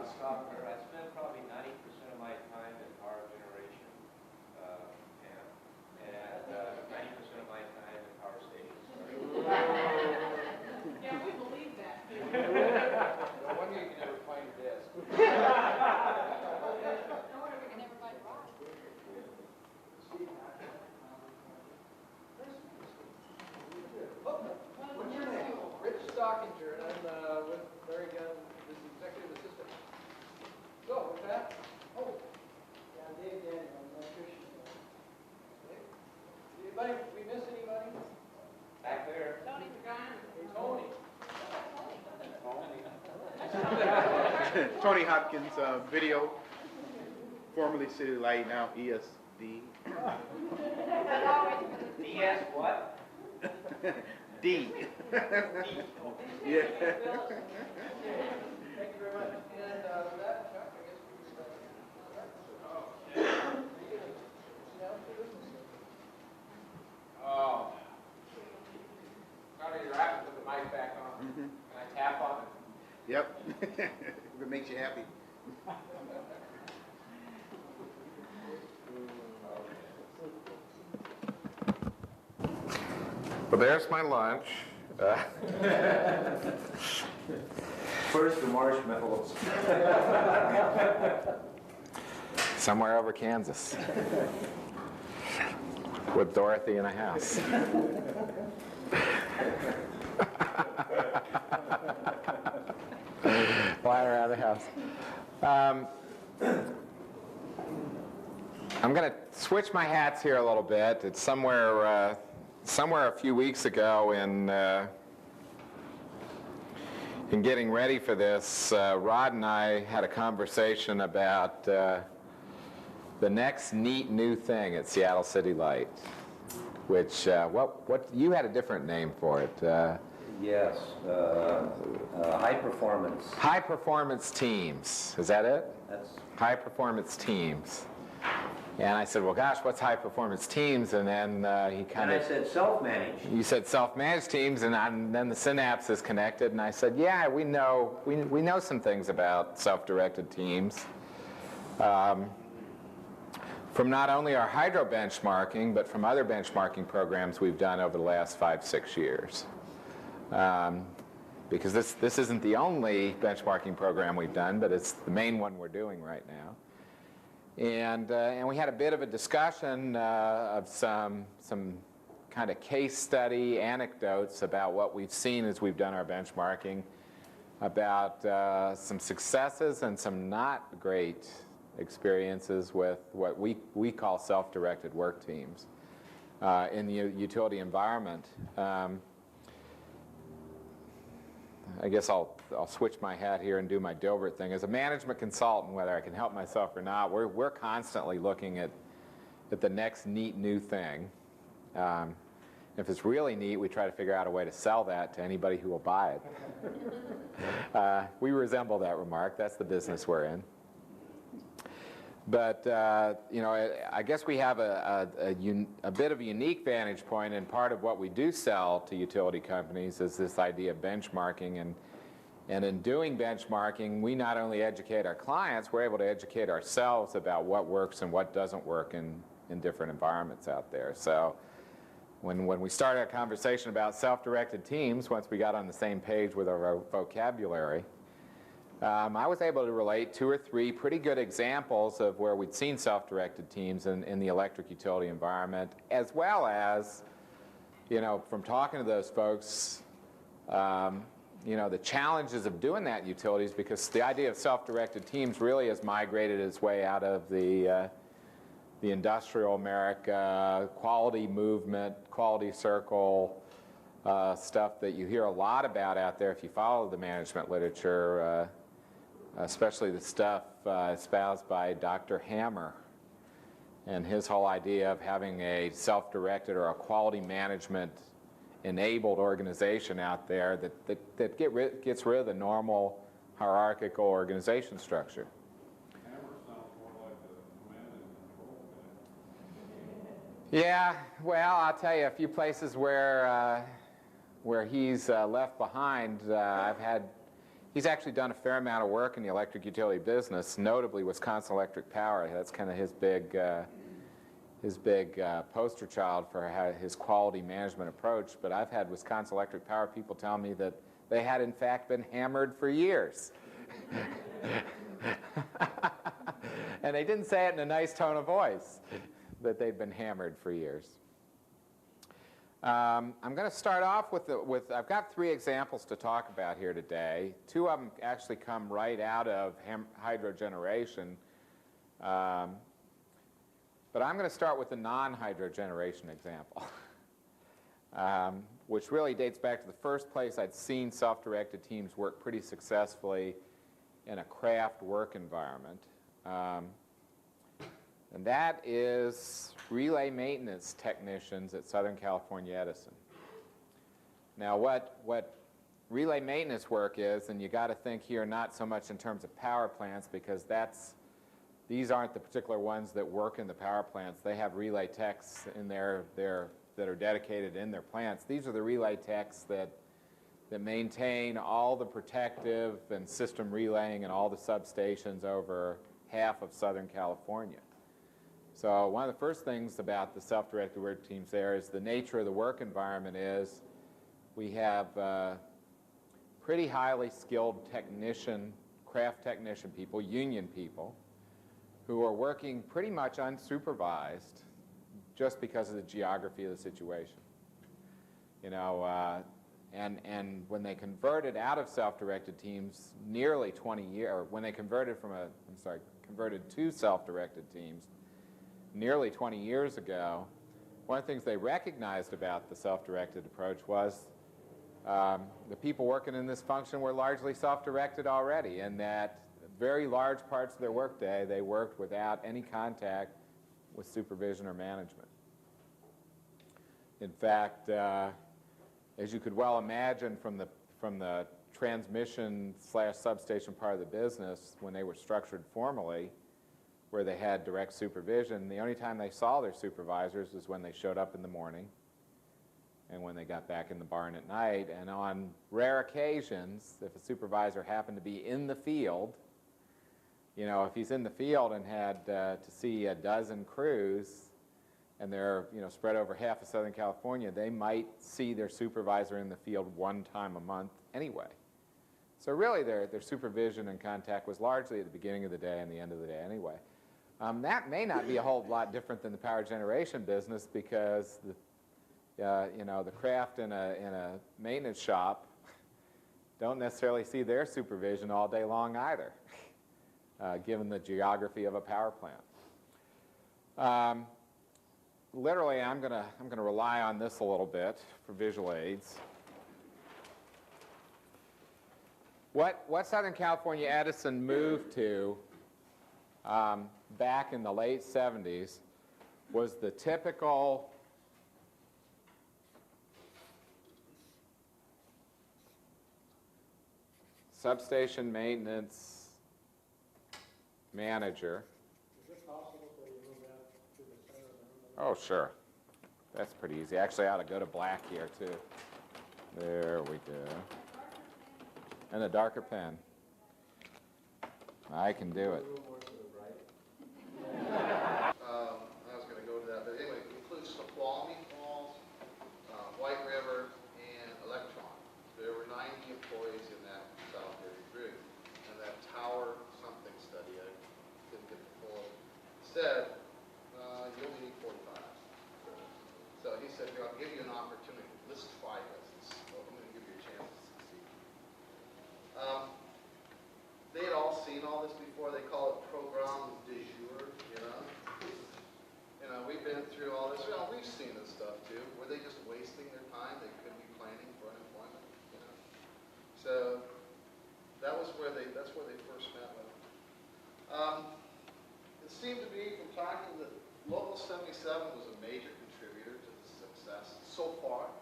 I'll stop there. I spend probably 90% of my time in power generation, and 90% of my time in power stations. Yeah, we believe that. No wonder you can never find your desk. No wonder we can never find Rod. What's your name? Rich Stockinger, and I'm with Larry Gunn, this executive assistant. So, with that, Yeah, Dave Daniel, I'm an electrician. anybody, we miss anybody? Back there. Tony McGon. Tony. Tony Hopkins, video, formerly City Light, now ESD. DS what? D. Yeah. Thank you very much. And with that, Chuck, I guess we can start. Oh. Carter, you're happy to put the mic back on. Can I tap on it? Yep. If it makes you happy. Well, there's my lunch. Where's the marshmallows? Somewhere over Kansas. With Dorothy in a house. Flying around the house. I'm going to switch my hats here a little bit. It's somewhere a few weeks ago in getting ready for this, Rod and I had a conversation about the next neat new thing at Seattle City Light, which what you had a different name for it. Yes, high performance. High performance teams. Is that it? That's High performance teams. And I said, well, gosh, what's high performance teams? And then he kind and of... I said self-managed. You said self-managed teams, and then the synapses connected, and I said, yeah, we know some things about self-directed teams. From not only our hydro benchmarking, but from other benchmarking programs we've done over the last 5-6 years. Because this isn't the only benchmarking program we've done, but it's the main one we're doing right now. And we had a bit of a discussion of some kind of case study anecdotes about what we've seen as we've done our benchmarking, about some successes and some not great experiences with what we call self-directed work teams in the utility environment. I guess I'll switch my hat here and do my Dilbert thing. As a management consultant, whether I can help myself or not, we're constantly looking at the next neat new thing. If it's really neat, we try to figure out a way to sell that to anybody who will buy it. We resemble that remark. That's the business we're in. But I guess we have a bit of a unique vantage point, and part of what we do sell to utility companies is this idea of benchmarking. And in doing benchmarking, we not only educate our clients, we're able to educate ourselves about what works and what doesn't work in different environments out there. So when we started our conversation about self-directed teams, once we got on the same page with our vocabulary, I was able to relate 2 or 3 pretty good examples of where we'd seen self-directed teams in the electric utility environment, as well as, from talking to those folks, the challenges of doing that in utilities, because the idea of self-directed teams really has migrated its way out of the industrial America, quality movement, quality circle, stuff that you hear a lot about out there if you follow the management literature, especially the stuff espoused by Dr. Hammer and his whole idea of having a self-directed or a quality management enabled organization out there that gets rid of the normal hierarchical organization structure. Hammer sounds more like a command and control guy. Yeah, well, I'll tell you, a few places where he's left behind, I've had He's actually done a fair amount of work in the electric utility business, notably Wisconsin Electric Power. That's kind of his big poster child for his quality management approach. But I've had Wisconsin Electric Power people tell me that they had, in fact, been hammered for years. And they didn't say it in a nice tone of voice, that they'd been hammered for years. I'm going to start off with I've got 3 examples to talk about here today. 2 of them actually come right out of hydrogeneration. But I'm going to start with the non-hydrogeneration example, which really dates back to the first place I'd seen self-directed teams work pretty successfully in a craft work environment. And that is relay maintenance technicians at Southern California Edison. Now, what relay maintenance work is, and you got to think here not so much in terms of power plants, because these aren't the particular ones that work in the power plants. They have relay techs in there that are dedicated in their plants. These are the relay techs that maintain all the protective and system relaying and all the substations over half of Southern California. So one of the first things about the self-directed work teams there is the nature of the work environment is we have pretty highly skilled craft technician people, union people, who are working pretty much unsupervised just because of the geography of the situation. You know, and when they converted out of self-directed teams nearly 20 years, or when they converted to self-directed teams nearly 20 years ago, one of the things they recognized about the self-directed approach was the people working in this function were largely self-directed already, and that very large parts of their workday they worked without any contact with supervision or management. In fact, as you could well imagine from the transmission/substation part of the business, when they were structured formally, where they had direct supervision, the only time they saw their supervisors was when they showed up in the morning and when they got back in the barn at night. And on rare occasions, if a supervisor happened to be in the field, you know, if he's in the field and had to see a dozen crews, and they're, you know, spread over half of Southern California, they might see their supervisor in the field 1 time a month anyway. So really their supervision and contact was largely at the beginning of the day and the end of the day anyway. That may not be a whole lot different than the power generation business, because you know, the craft in a maintenance shop don't necessarily see their supervision all day long either, given the geography of a power plant. Literally, I'm gonna rely on this a little bit for visual aids. What Southern California Edison moved to back in the late 70s was the typical substation maintenance manager. Is it possible for you to move that to the center of the room? Oh, sure. That's pretty easy. Actually, I ought to go to black here, too. There we go. And a darker pen. I can do it. I was going to go to that, but anyway, it includes Snoqualmie Falls, White River, and Electron. There were 90 employees in that solitary group, and that tower something study, I didn't get the full, said you only need 45. So he said, I'll give you an opportunity. List 5 business. So I'm going to give you a chance to succeed. They had all seen all this before. They call it programme du jour, you know. You know, we've been through all this. You know, we've seen this stuff too. Were they just wasting their time? They could be planning for unemployment, you know. So that's where they first met with them. It seemed to be, from talking, that Local 77 was a major contributor to the success so far,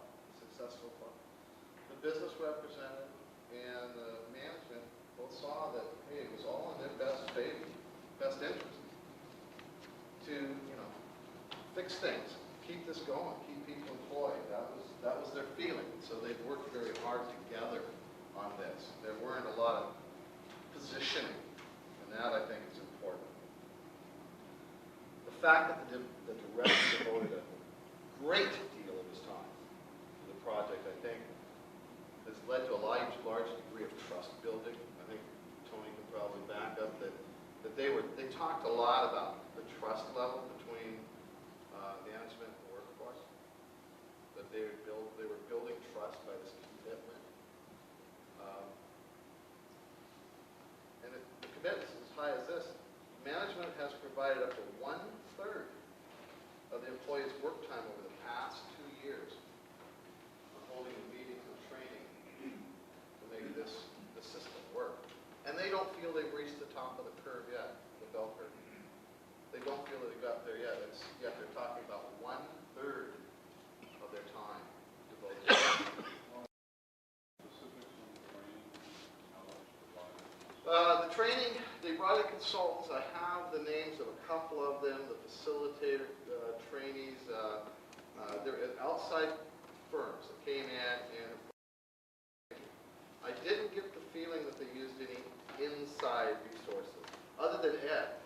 The business representative and the management both saw that, hey, it was all in their best interest to, you know, fix things, keep this going, keep people employed. That was their feeling. So they worked very hard together on this. There weren't a lot of fact that the director devoted a great deal of his time to the project, I think, has led to a large degree of trust building. I think Tony can probably back up that they talked a lot about the trust level between management and workforce. That they were building trust by this commitment. The commitment is as high as this. Management has provided up to 1/3 of the employee's work time over the past 2 years on holding meetings and training to make the system work. And they don't feel they've reached the top of the curve yet, the bell curve. They don't feel that they've got there yet. Yet they're talking about 1/3 of their time devoted to it. Specifics on the training, how much provided? The training, they brought in consultants. I have the names of a couple of them, the facilitator trainees. They're outside firms that came in, and I didn't get the feeling that they used any inside resources, other than Ed.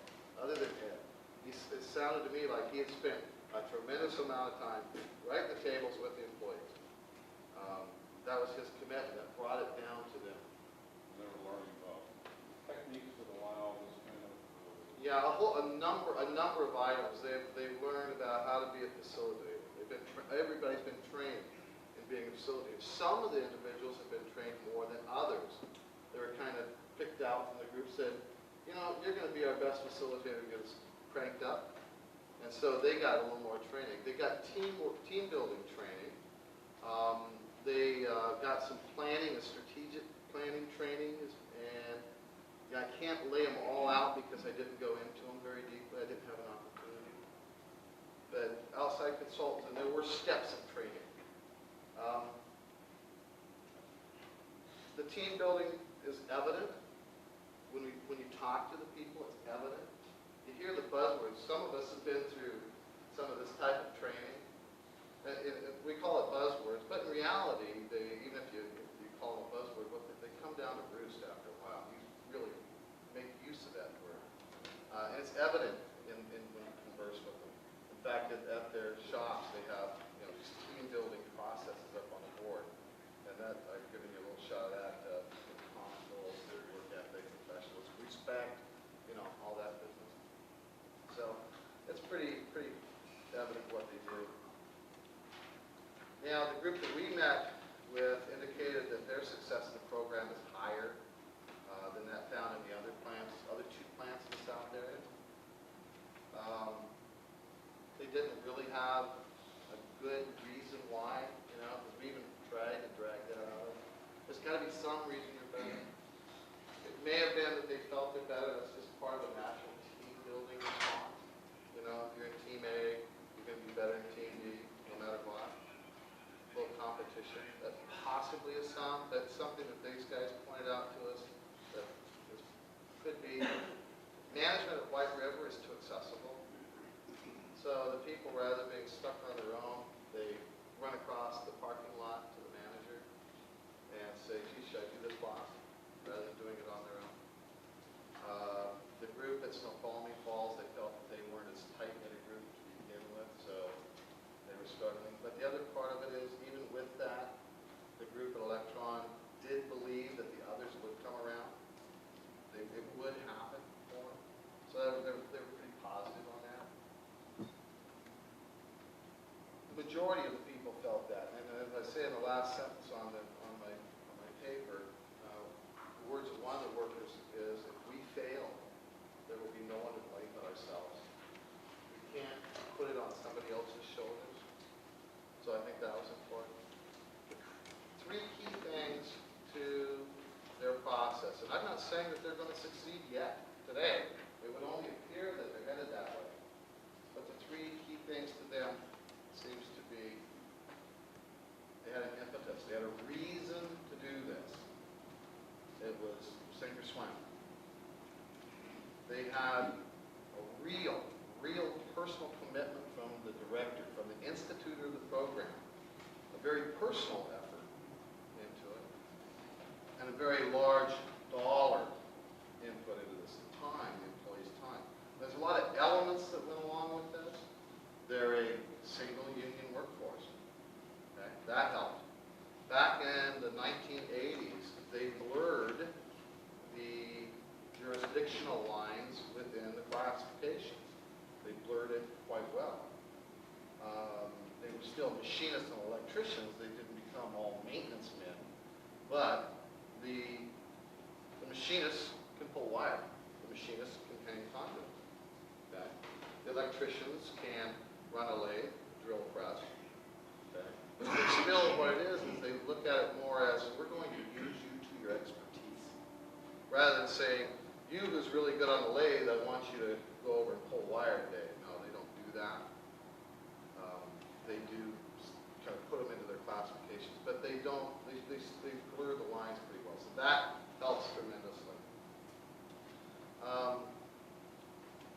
It sounded to me like he had spent a tremendous amount of time right at the tables with the employees. That was his commitment that brought it down to them. They were learning about techniques that allow this kind of. Yeah, a number of items. They've learned about how to be a facilitator. Everybody's been trained in being a facilitator. Some of the individuals have been trained more than others. They were kind of picked out from the group, said, you know, you're going to be our best facilitator, get us cranked up. And so they got a little more training. They got team building training. They got some planning, a strategic planning training, and I can't lay them all out because I didn't go into them very deeply. I didn't have an opportunity. But outside consultants, and there were steps of training. The team building is evident. When you talk to the people, it's evident. You hear the buzzwords. Some of us have been through some of this type of training. We call it buzzwords, but in reality, even if you call them a buzzword, they come down to roost after a while. You really make use of that word. And it's evident when you converse with them. In fact, at their shops, they have these team building processes up on the board. And that, I've given you a little shot at common goals, their work ethic, professionals, respect, all that business. So it's pretty evident what they do. Now, the group that we met with indicated that their success in the program is higher than that found in the other two plants in the South area. They didn't really have a good reason why, because we even tried to drag that out. There's got to be some reason you're better. It may have been that they felt they're better. That's just part of a natural team building response. If you're in Team A, you're going to be better in Team B, no matter what. A little competition. That possibly is that's something that these guys pointed out to us that could be. Management of White River is too accessible. So the people, rather than being stuck on their own, they run across the parking lot to the manager and say, gee, should I do this, boss? Rather than doing it on their own. The group at Snoqualmie Falls, they felt that they weren't as tight-knit a group to begin with, so they were struggling. But the other part of it is, even with that, the group at Electron did believe that the others would come around. It would happen for them. So they were pretty positive on that. The majority of the people felt that. And as I say in the last sentence on my paper, the words of one of the workers is, if we fail, there will be no one to blame but ourselves. We can't put it on somebody else's shoulders. So I think that was important. Three key things to their process. And I'm not saying that they're going to succeed yet, today. It would only appear that they're headed that way. But the three key things to them seems to be, they had an impetus. They had a reason to do this. It was sink or swim. They had a real personal commitment from the director, from the institutor of the program, a very personal effort into it, and a very large dollar input into this time, the employee's time. There's a lot of elements that went along with machinists and electricians, they didn't become all maintenance men. But the machinists can pull wire. The machinists can hang conduit. Okay? The electricians can run a lathe, drill press. Okay? But still, what it is they look at it more as, we're going to use you to your expertise. Rather than saying, you who's really good on the lathe, I want you to go over and pull wire today. No, they don't do that. They do kind of put them into their classifications, but they don't, they blur the lines pretty well. So that helps tremendously.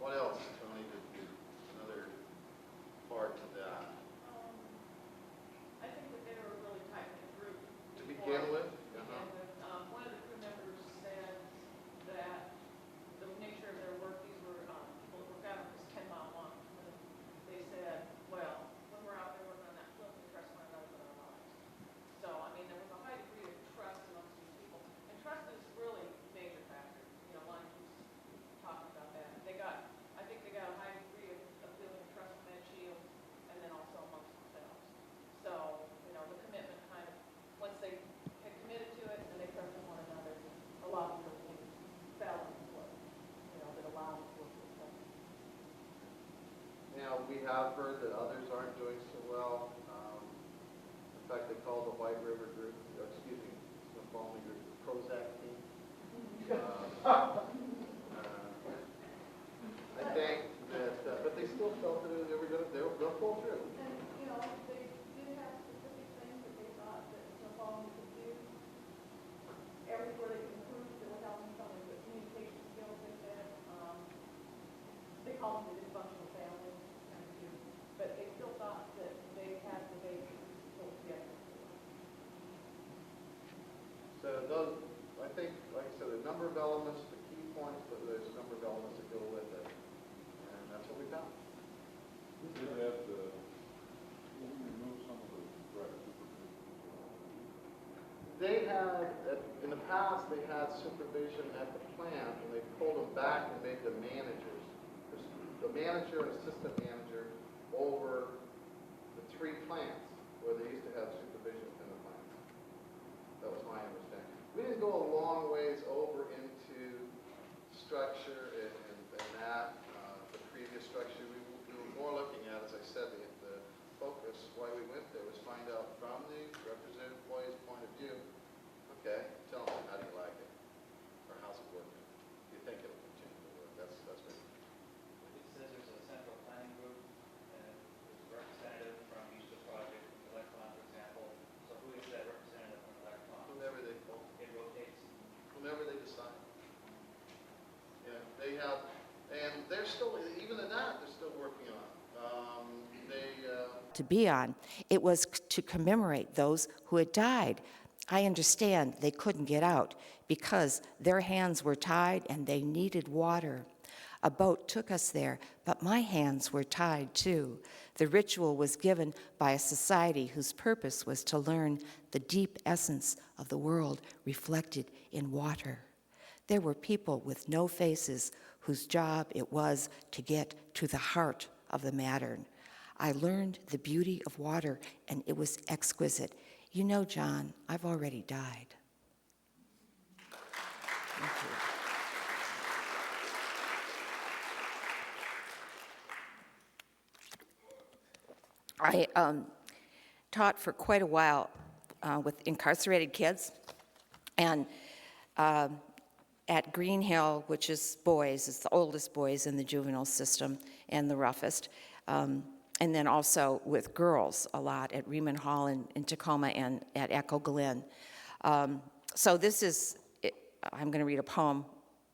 What else, Tony, did you, another part to that? I think that they were a really tight-knit group. To begin with? One of the crew members said that the nature of their work, these were people that work out on this 10-mile long. They said, well, when we're out there working on that flip, we trust one another with our lives. So, I mean, there was a high degree of trust amongst these people. And trust is really a major factor. You know, Lonnie keeps talking about that. I think they got a high degree of building trust with Med Shield and then also amongst themselves. So, you know, the commitment kind of, once they had committed to it and they trusted one another, a lot of those things fell into place, you know, that allowed them to work with each other. Now, we have heard that others aren't doing so well. In fact, they called the White River group, excuse me, the Snoqualmie group, the Prozac team. I think that, but they still felt that they were going to, they'll pull through. And, you know, they did have specific things that they thought that Snoqualmie could do. Everywhere they could improve, that would help them, some of the communication skills they said. They called them the dysfunctional family, kind of do. But they still thought that they had the baby to pull together. So those, I think, like I said, a number of elements, the key points, but there's a number of elements that go with it. And that's what we found. We did have to, we removed some of the direct supervision. They had, in the past, they had supervision at the plant, and they pulled them back and made them managers. The manager and assistant manager over the 3 plants, where they used to have supervision within the plants. That was my understanding. We didn't go a long ways over into structure and that, the previous structure. We were more looking at, as I said, the focus, why we went there was find out from the representative employee's point of view, okay, tell them, how do you like it? Or how's it working? Do you think it'll continue to work? That's what It says there's a central planning group, and there's a representative from each of the project, Electron, for example. So who is that representative from Electron? whomever they pull, It rotates. whomever they decide. Yeah, they have, and they're still, even in that, they're still working on it. To be on. It was to commemorate those who had died. I understand they couldn't get out because their hands were tied and they needed water. A boat took us there, but my hands were tied too. The ritual was given by a society whose purpose was to learn the deep essence of the world reflected in water. There were people with no faces whose job it was to get to the heart of the matter. I learned the beauty of water, and it was exquisite. You know, John, I've already died. Thank you. I taught for quite a while with incarcerated kids, and at Green Hill, which is boys, it's the oldest boys in the juvenile system and the roughest, and then also with girls a lot at Reman Hall in Tacoma and at Echo Glen. So this is, I'm going to read a poem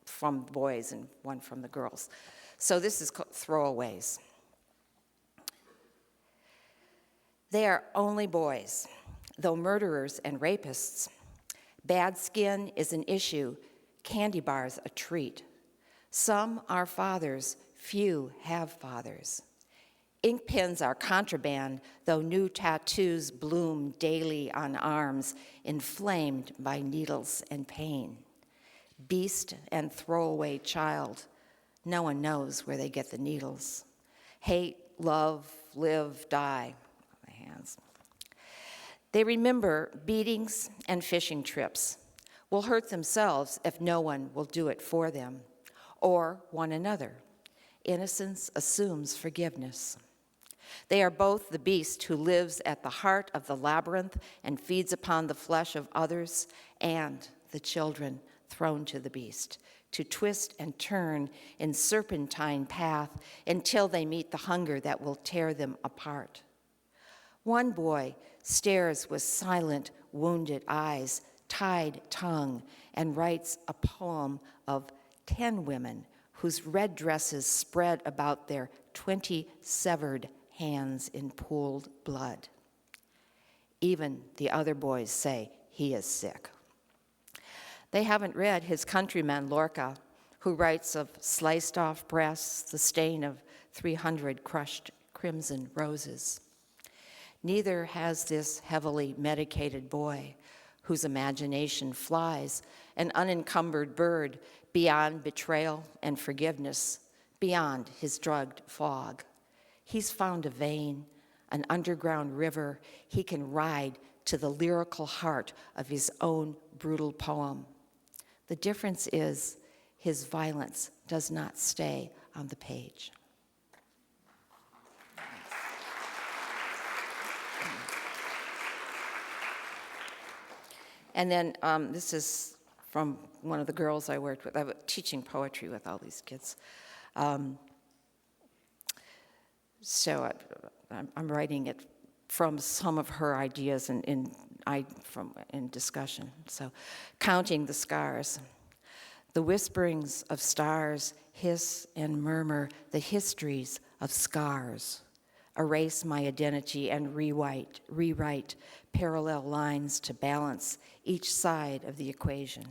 from the boys and one from the girls. So this is called Throwaways. They are only boys, though murderers and rapists. Bad skin is an issue, candy bars a treat. Some are fathers, few have fathers. Ink pens are contraband, though new tattoos bloom daily on arms, inflamed by needles and pain. Beast and throwaway child, no one knows where they get the needles. Hate, love, live, die. My hands. They remember beatings and fishing trips, will hurt themselves if no one will do it for them, or one another. Innocence assumes forgiveness. They are both the beast who lives at the heart of the labyrinth and feeds upon the flesh of others, and the children thrown to the beast, to twist and turn in serpentine path until they meet the hunger that will tear them apart. One boy stares with silent, wounded eyes, tied tongue, and writes a poem of 10 women whose red dresses spread about their 20 severed hands in pooled blood. Even the other boys say he is sick. They haven't read his countryman Lorca, who writes of sliced off breasts, the stain of 300 crushed crimson roses. Neither has this heavily medicated boy, whose imagination flies, an unencumbered bird, beyond betrayal and forgiveness, beyond his drugged fog. He's found a vein, an underground river he can ride to the lyrical heart of his own brutal poem. The difference is his violence does not stay on the page. And then this is from one of the girls I worked with. I was teaching poetry with all these kids. So I'm writing it from some of her ideas in discussion. So, counting the scars. The whisperings of stars hiss and murmur the histories of scars. Erase my identity and rewrite parallel lines to balance each side of the equation.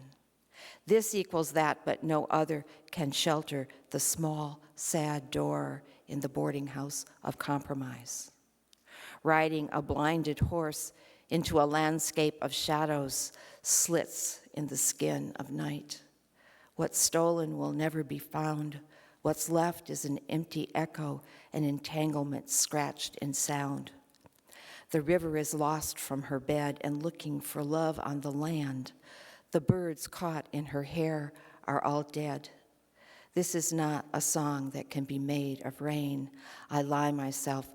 This equals that, but no other can shelter the small, sad door in the boarding house of compromise. Riding a blinded horse into a landscape of shadows, slits in the skin of night. What's stolen will never be found. What's left is an empty echo, an entanglement scratched in sound. The river is lost from her bed and looking for love on the land. The birds caught in her hair are all dead. This is not a song that can be made of rain. I lay myself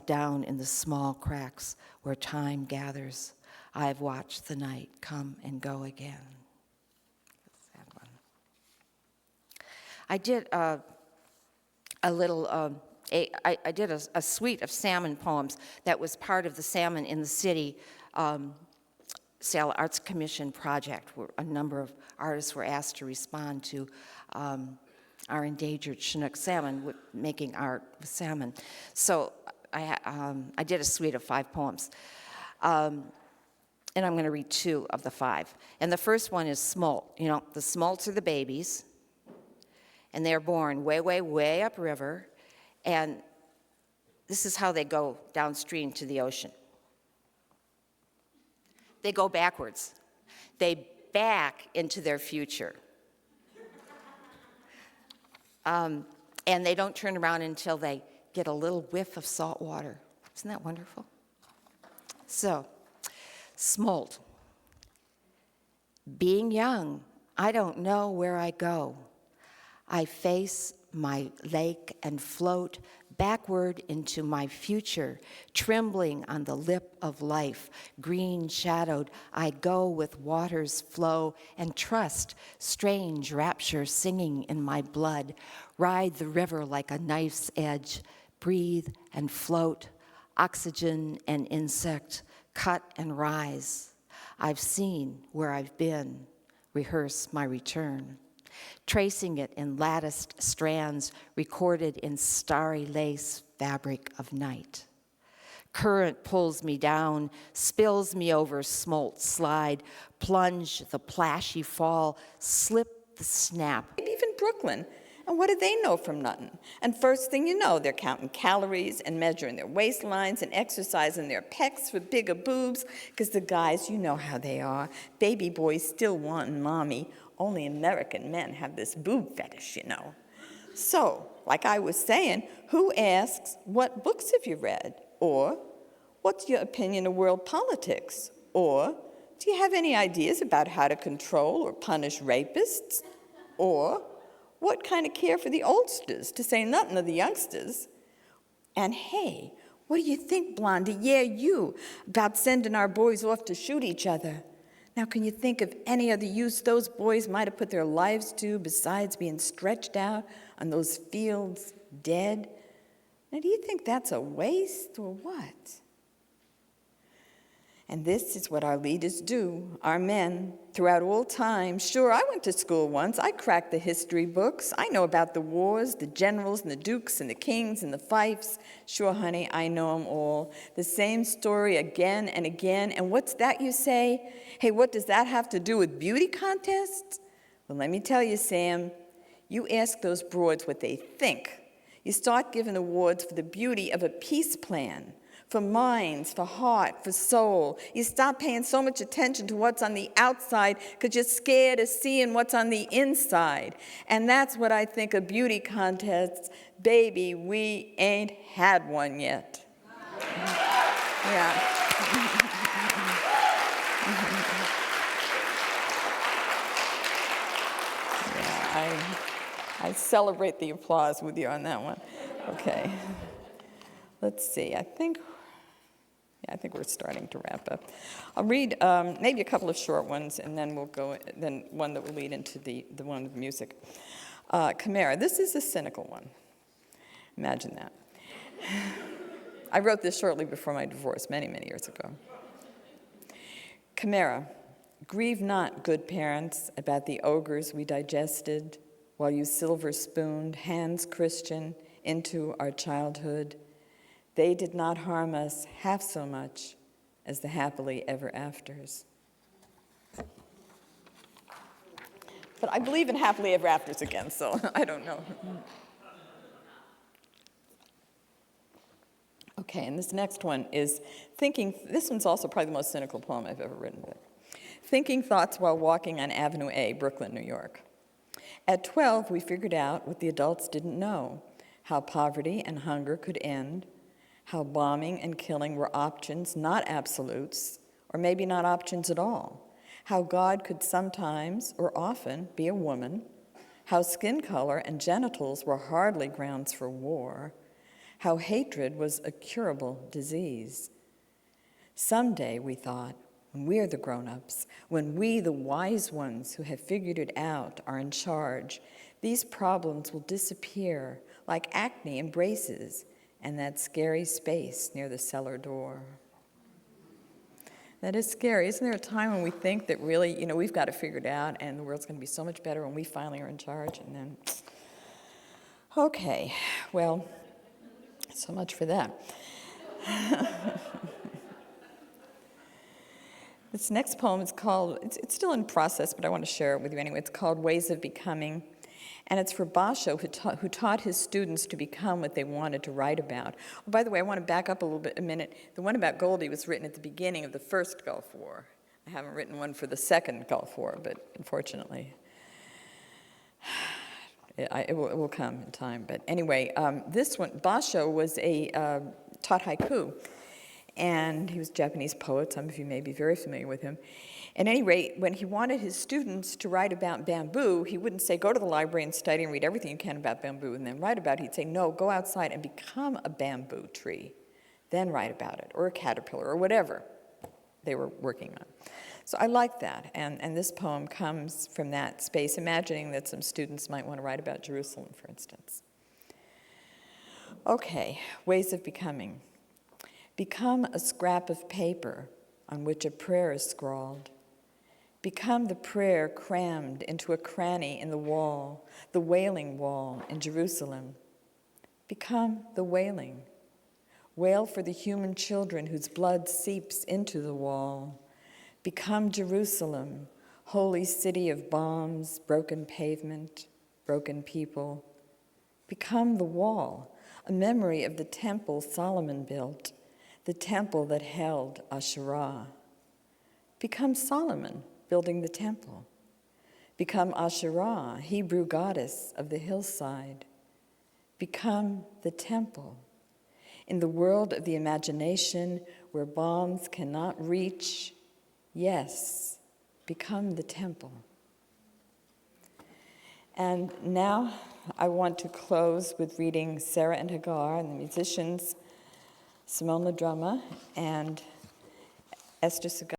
down in the small cracks where time gathers. I've watched the night come and go again. Sad one. I did I did a suite of salmon poems that was part of the Salmon in the City Seattle Arts Commission project, where a number of artists were asked to respond to our endangered Chinook salmon, with making art with salmon. So I did a suite of 5 poems. And I'm going to read 2 of the 5. And the first one is smolt. You know, the smolts are the babies, and they're born way, way, way upriver, and this is how they go downstream to the ocean. They go backwards. They back into their future. And they don't turn around until they get a little whiff of salt water. Isn't that wonderful? So, smolt. Being young, I don't know where I go. I face my lake and float backward into my future, trembling on the lip of life. Green shadowed, I go with water's flow and trust, strange rapture singing in my blood. Ride the river like a knife's edge, breathe and float, oxygen and insect, cut and rise. I've seen where I've been, rehearse my return. Tracing it in latticed strands, recorded in starry lace fabric of night. Current pulls me down, spills me over smolt slide, plunge the plashy fall, slip the snap. Even Brooklyn. And what do they know from nothing? And first thing you know, they're counting calories and measuring their waistlines and exercising their pecs for bigger boobs, because the guys, you know how they are. Baby boys still wanting mommy. Only American men have this boob fetish, you know. So, like I was saying, who asks, what books have you read? Or, What's your opinion of world politics? Or, do you have any ideas about how to control or punish rapists? Or, what kind of care for the oldsters, to say nothing of the youngsters? And hey, what do you think, Blondie? Yeah, you, about sending our boys off to shoot each other. Now, can you think of any other use those boys might have put their lives to besides being stretched out on those fields dead? Now, do you think that's a waste or what? And this is what our leaders do, our men, throughout all time. Sure, I went to school once. I cracked the history books. I know about the wars, the generals and the dukes and the kings and the fiefs. Sure, honey, I know them all. The same story again and again. And what's that you say? Hey, what does that have to do with beauty contests? Well, let me tell you, Sam, you ask those broads what they think. You start giving awards for the beauty of a peace plan, for minds, for heart, for soul. You stop paying so much attention to what's on the outside because you're scared of seeing what's on the inside. And that's what I think of beauty contests. Baby, we ain't had one yet. Yeah. I celebrate the applause with you on that one. Okay. Let's see. I think we're starting to wrap up. I'll read maybe a couple of short ones, and then we'll go. Then one that will lead into the one with music. Chimera. This is a cynical one. Imagine that. I wrote this shortly before my divorce, many, many years ago. Chimera. Grieve not, good parents, about the ogres we digested, while you silver-spooned, hands Christian, into our childhood. They did not harm us half so much as the happily ever afters. But I believe in happily ever afters again, so I don't know. Okay, and this next one is thinking, this one's also probably the most cynical poem I've ever written. Thinking thoughts while walking on Avenue A, Brooklyn, New York. At 12, we figured out what the adults didn't know, how poverty and hunger could end, how bombing and killing were options, not absolutes, or maybe not options at all, how God could sometimes, or often, be a woman, how skin color and genitals were hardly grounds for war, how hatred was a curable disease. Someday, we thought, when we're the grown-ups, when we, the wise ones who have figured it out, are in charge, these problems will disappear like acne and braces and that scary space near the cellar door. That is scary. Isn't there a time when we think that really, we've got it figured out and the world's going to be so much better when we finally are in charge, and then, okay, well, so much for that. This next poem is called, it's still in process, but I want to share it with you anyway. It's called Ways of Becoming, and it's for Basho, who taught his students to become what they wanted to write about. Oh, by the way, I want to back up a minute. The one about Goldie was written at the beginning of the first Gulf War. I haven't written one for the second Gulf War, but unfortunately, it will come in time. But anyway, this one, Basho was taught haiku. And he was a Japanese poet. Some of you may be very familiar with him. At any rate, when he wanted his students to write about bamboo, he wouldn't say, go to the library and study and read everything you can about bamboo and then write about it. He'd say, no, go outside and become a bamboo tree, then write about it, or a caterpillar, or whatever they were working on. So I like that, and this poem comes from that space, imagining that some students might want to write about Jerusalem, for instance. Okay, ways of becoming. Become a scrap of paper on which a prayer is scrawled. Become the prayer crammed into a cranny in the wall, the Wailing Wall in Jerusalem. Become the wailing. Wail for the human children whose blood seeps into the wall. Become Jerusalem, holy city of bombs, broken pavement, broken people. Become the wall, a memory of the temple Solomon built, the temple that held Asherah. Become Solomon, building the temple. Become Asherah, Hebrew goddess of the hillside. Become the temple. In the world of the imagination, where bombs cannot reach, yes, become the temple. And now I want to close with reading Sarah and Hagar and the musicians, Simone the drummer, and Esther Segal.